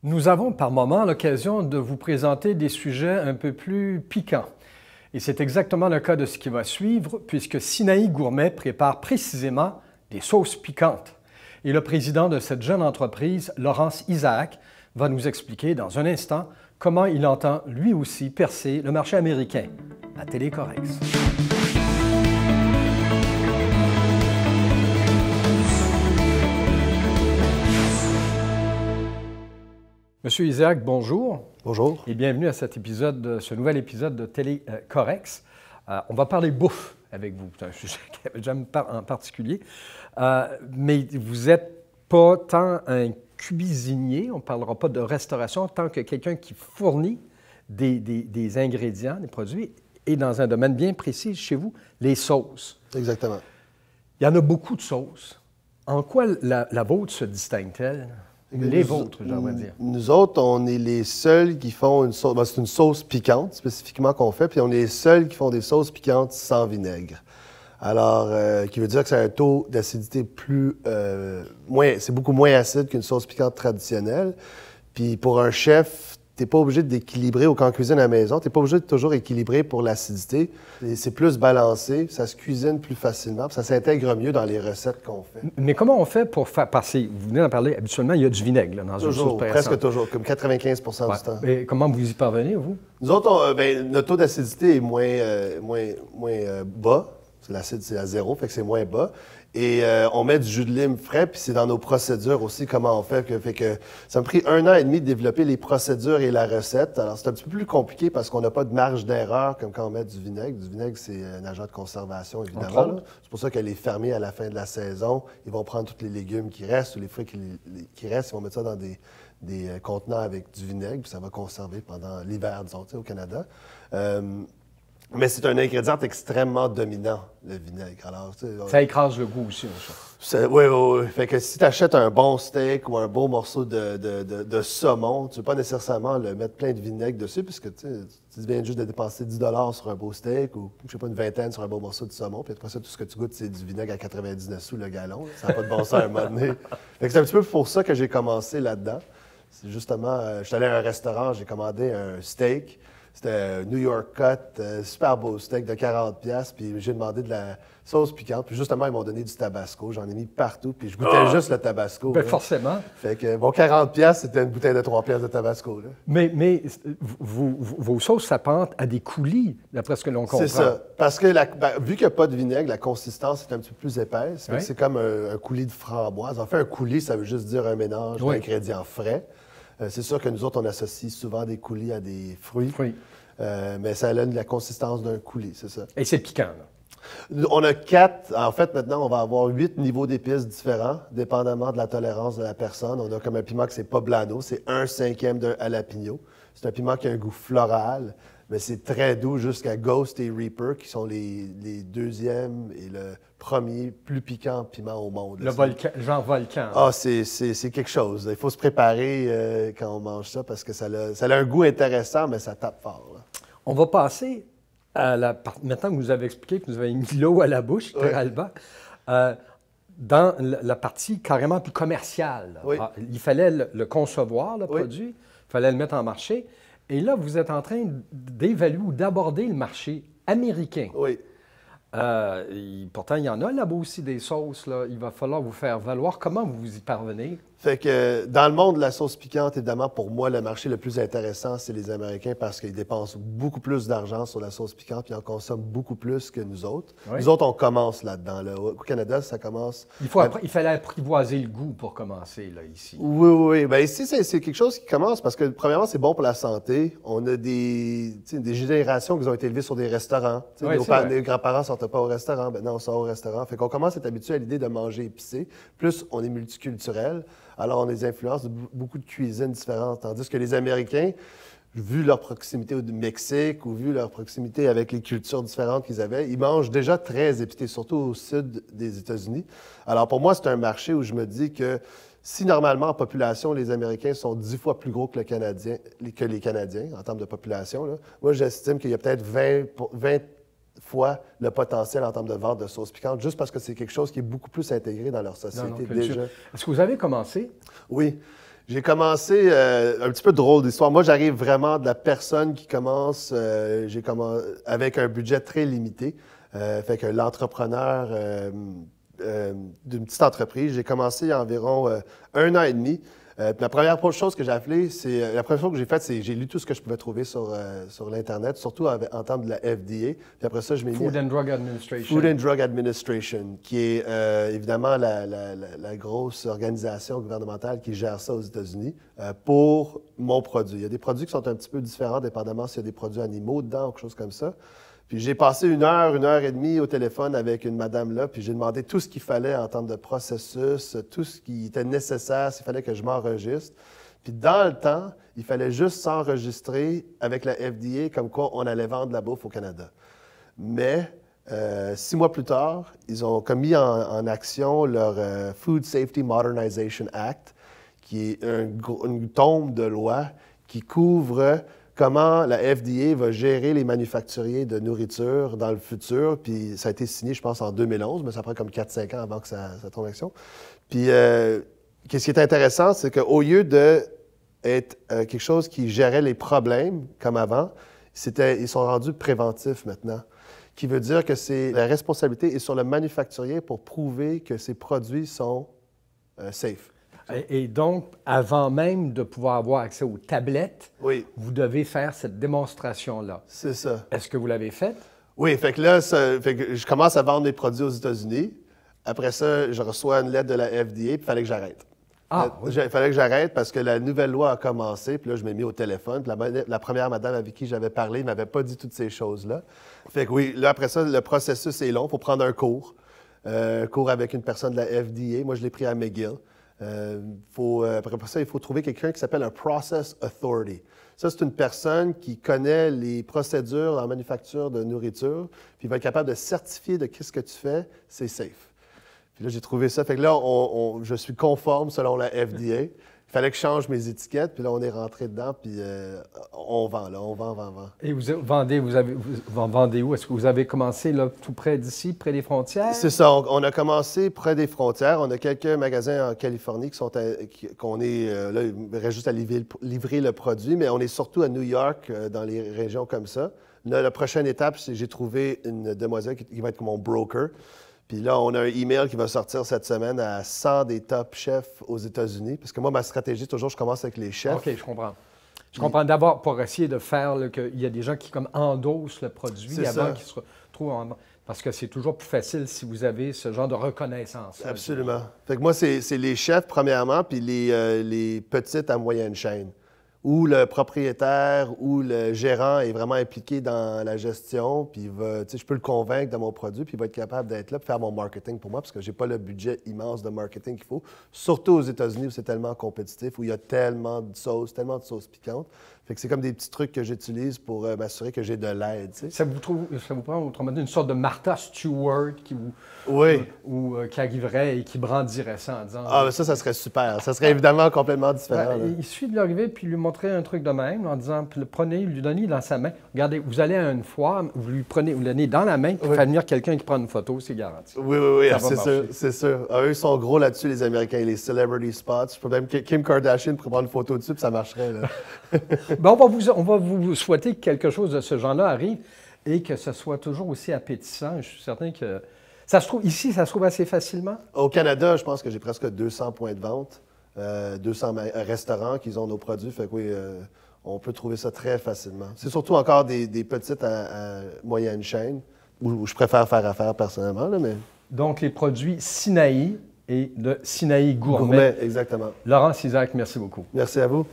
Nous avons par moments l'occasion de vous présenter des sujets un peu plus piquants. Et c'est exactement le cas de ce qui va suivre, puisque Sinaï Gourmet prépare précisément des sauces piquantes. Et le président de cette jeune entreprise, Laurence Isaac, va nous expliquer dans un instant comment il entend lui aussi percer le marché américain, la Télécorex. Monsieur Isaac, bonjour. Bonjour. Et bienvenue à ce nouvel épisode de Télécorex. On va parler bouffe avec vous. C'est un sujet que j'aime en particulier. Mais vous n'êtes pas tant un cuisinier, on ne parlera pas de restauration, tant que quelqu'un qui fournit des ingrédients, des produits, et dans un domaine bien précis chez vous, les sauces. Exactement. Il y en a beaucoup de sauces. En quoi la vôtre se distingue-t-elle? Les vôtres, j'aimerais dire. Nous autres, on est les seuls qui font une sauce. C'est une sauce piquante, spécifiquement, qu'on fait. Puis on est les seuls qui font des sauces piquantes sans vinaigre. Alors, qui veut dire que c'est un taux d'acidité c'est beaucoup moins acide qu'une sauce piquante traditionnelle. Puis pour un chef, t'es pas obligé d'équilibrer, ou quand on cuisine à la maison, t'es pas obligé de toujours équilibrer pour l'acidité. C'est plus balancé, ça se cuisine plus facilement, puis ça s'intègre mieux dans les recettes qu'on fait. Mais comment on fait pour faire passer? Vous venez d'en parler, habituellement, il y a du vinaigre là, dans une sauce presque toujours, comme 95 du temps. Et comment vous y parvenez, vous? Nous autres, notre taux d'acidité est moins bas. L'acide, c'est à 0, fait que c'est moins bas. Et on met du jus de lime frais, puis c'est dans nos procédures aussi comment on fait. Fait que ça m'a pris 1 an et demi de développer les procédures et la recette. Alors, c'est un petit peu plus compliqué parce qu'on n'a pas de marge d'erreur comme quand on met du vinaigre. Du vinaigre, c'est un agent de conservation, évidemment. C'est pour ça que les fermiers, à la fin de la saison, ils vont prendre tous les légumes qui restent ou les fruits qui restent. Ils vont mettre ça dans des contenants avec du vinaigre, puis ça va conserver pendant l'hiver, disons, au Canada. Mais c'est un ingrédient extrêmement dominant, le vinaigre. Alors, ça écrase le goût aussi, ça. Oui. Fait que si tu achètes un bon steak ou un beau morceau de saumon, tu ne veux pas nécessairement le mettre plein de vinaigre dessus, puisque tu viens juste de dépenser 10 $ sur un beau steak ou, je sais pas, une vingtaine sur un beau morceau de saumon. Puis après ça, tout ce que tu goûtes, c'est du vinaigre à 99 sous le gallon. Ça n'a pas de bon sens à un moment donné. Fait que c'est un petit peu pour ça que j'ai commencé là-dedans. C'est justement, je suis allé à un restaurant, j'ai commandé un steak. C'était un New York Cut, super beau steak de 40$, puis j'ai demandé de la sauce piquante. Puis justement, ils m'ont donné du tabasco. J'en ai mis partout, puis je goûtais juste le tabasco. Bien, forcément. Fait que, bon, 40$, c'était une bouteille de 3$ de tabasco. Là. Mais vos sauces s'apparentent à des coulis, d'après ce que l'on comprend. C'est ça. Parce que, vu qu'il n'y a pas de vinaigre, la consistance est un petit peu plus épaisse. Oui. C'est comme un coulis de framboise. En fait, un coulis, ça veut juste dire un mélange d'ingrédients frais. C'est sûr que nous autres, on associe souvent des coulis à des fruits. Oui. Mais ça a la consistance d'un coulis, c'est ça. Et c'est piquant, là? On a 4. En fait, maintenant, on va avoir 8 niveaux d'épices différents, dépendamment de la tolérance de la personne. On a comme un piment que c'est poblano, c'est 1/5 d'un jalapeno. C'est un piment qui a un goût floral, mais c'est très doux jusqu'à Ghost et Reaper, qui sont les deuxièmes et le premier plus piquant piment au monde. Le volcan, genre volcan. Ah, c'est quelque chose. Il faut se préparer quand on mange ça parce que ça a un goût intéressant, mais ça tape fort. Là. On va passer à maintenant que vous avez expliqué que vous avez mis l'eau à la bouche, littéralement, dans la partie carrément plus commerciale. Oui. Il fallait le concevoir, le produit, il fallait le mettre en marché. Et là, vous êtes en train d'évaluer ou d'aborder le marché américain. Oui. Pourtant, il y en a là-bas aussi des sauces. Là. Il va falloir vous faire valoir. Comment vous y parvenez? Fait que dans le monde de la sauce piquante, évidemment, pour moi, le marché le plus intéressant, c'est les Américains parce qu'ils dépensent beaucoup plus d'argent sur la sauce piquante et en consomment beaucoup plus que nous autres. Oui. Nous autres, on commence là-dedans. Là. Au Canada, ça commence... Il fallait apprivoiser le goût pour commencer, là, ici. Oui. Bien, ici, c'est quelque chose qui commence parce que, premièrement, c'est bon pour la santé. On a des générations qui ont été élevées sur des restaurants. Oui, nos grands-parents ne sortaient pas au restaurant. Maintenant, on sort au restaurant. Fait qu'on commence à être habitué à l'idée de manger épicé. Plus, on est multiculturel. Alors, on a des influences de beaucoup de cuisines différentes. Tandis que les Américains, vu leur proximité au Mexique ou vu leur proximité avec les cultures différentes qu'ils avaient, ils mangent déjà très épicé, surtout au sud des États-Unis. Alors, pour moi, c'est un marché où je me dis que si normalement, en population, les Américains sont 10 fois plus gros que les Canadiens en termes de population, là, moi, j'estime qu'il y a peut-être 20 fois le potentiel en termes de vente de sauce piquante, juste parce que c'est quelque chose qui est beaucoup plus intégré dans leur société déjà. Est-ce que vous avez commencé? Oui. J'ai commencé, un petit peu drôle d'histoire. Moi, j'arrive vraiment de la personne qui commence, avec un budget très limité. Fait que l'entrepreneur d'une petite entreprise, j'ai commencé il y a environ 1 an et demi. La première chose que j'ai appelée, la première chose que j'ai faite, c'est j'ai lu tout ce que je pouvais trouver sur l'Internet, surtout en termes de la FDA. Puis après ça, je m'ai mis... Food and Drug Administration. Food and Drug Administration, qui est évidemment la grosse organisation gouvernementale qui gère ça aux États-Unis pour mon produit. Il y a des produits qui sont un petit peu différents, dépendamment s'il y a des produits animaux dedans ou quelque chose comme ça. Puis j'ai passé 1 heure et demie au téléphone avec une madame là, puis j'ai demandé tout ce qu'il fallait en termes de processus, tout ce qui était nécessaire, s'il fallait que je m'enregistre. Puis dans le temps, il fallait juste s'enregistrer avec la FDA comme quoi on allait vendre la bouffe au Canada. Mais 6 mois plus tard, ils ont mis en action leur Food Safety Modernization Act, qui est une tombe de loi qui couvre comment la FDA va gérer les manufacturiers de nourriture dans le futur. Puis ça a été signé, je pense, en 2011, mais ça prend comme 4-5 ans avant que ça tombe en action. Puis qu'est-ce qui est intéressant, c'est qu'au lieu d'être quelque chose qui gérait les problèmes comme avant, ils sont rendus préventifs maintenant. Qui veut dire que la responsabilité est sur le manufacturier pour prouver que ses produits sont safe. Et donc, avant même de pouvoir avoir accès aux tablettes, oui, vous devez faire cette démonstration-là. C'est ça. Est-ce que vous l'avez faite? Oui, fait que là, je commence à vendre mes produits aux États-Unis. Après ça, je reçois une lettre de la FDA, puis il fallait que j'arrête. Oui. Il fallait que j'arrête parce que la nouvelle loi a commencé, puis là, je m'ai mis au téléphone. Puis la première madame avec qui j'avais parlé ne m'avait pas dit toutes ces choses-là. Fait que oui, là, après ça, le processus est long. Il faut prendre un cours avec une personne de la FDA. Moi, je l'ai pris à McGill. Après ça, il faut trouver quelqu'un qui s'appelle un Process Authority. Ça, c'est une personne qui connaît les procédures en manufacture de nourriture, puis il va être capable de certifier de qu'est-ce que tu fais, c'est safe. Puis là, j'ai trouvé ça. Fait que là, je suis conforme selon la FDA. Il fallait que je change mes étiquettes, puis là, on est rentré dedans, puis on vend, là. On vend. Et vous vendez où? Est-ce que vous avez commencé là, tout près d'ici, près des frontières? C'est ça. On a commencé près des frontières. On a quelques magasins en Californie qu'on est, là, il reste juste à livrer le produit, mais on est surtout à New York, dans les régions comme ça. Là, la prochaine étape, c'est que j'ai trouvé une demoiselle qui va être mon broker. Puis là, on a un email qui va sortir cette semaine à 100 des top chefs aux États-Unis. Parce que moi, ma stratégie, toujours, je commence avec les chefs. OK, je comprends. Je comprends d'abord pour essayer de faire qu'il y a des gens qui comme endossent le produit avant qu'ils se retrouvent en... Parce que c'est toujours plus facile si vous avez ce genre de reconnaissance. Absolument. Fait que moi, c'est les chefs, premièrement, puis les petites à moyenne chaîne, où le propriétaire ou le gérant est vraiment impliqué dans la gestion, puis je peux le convaincre de mon produit, puis il va être capable d'être là pour faire mon marketing pour moi, parce que j'ai pas le budget immense de marketing qu'il faut, surtout aux États-Unis où c'est tellement compétitif, où il y a tellement de sauces piquantes. Fait que c'est comme des petits trucs que j'utilise pour m'assurer que j'ai de l'aide. Tu sais. Ça vous prend autrement dit une sorte de Martha Stewart qui arriverait et qui brandirait ça en disant... Ah, ça serait super. Ça serait évidemment complètement différent. Il suffit de lui arriver puis lui montrer un truc de même en disant, puis lui donnez dans sa main. Regardez, vous allez à une foire, vous lui donnez dans la main, puis faites venir quelqu'un qui prend une photo, c'est garanti. Oui, c'est sûr. Eux, ils sont gros là-dessus, les Américains, les celebrity spots. Même Kim Kardashian pourrait prendre une photo dessus, puis ça marcherait. Là. Bien, on va vous souhaiter que quelque chose de ce genre-là arrive et que ce soit toujours aussi appétissant. Je suis certain que ça se trouve assez facilement. Au Canada, je pense que j'ai presque 200 points de vente, 200 restaurants qui ont nos produits. Fait que oui, on peut trouver ça très facilement. C'est surtout encore des petites à moyenne chaîne où je préfère faire affaire personnellement. Là, mais... Donc, les produits Sinaï et de Sinaï Gourmet. Exactement. Laurence Isaac, merci beaucoup. Merci à vous.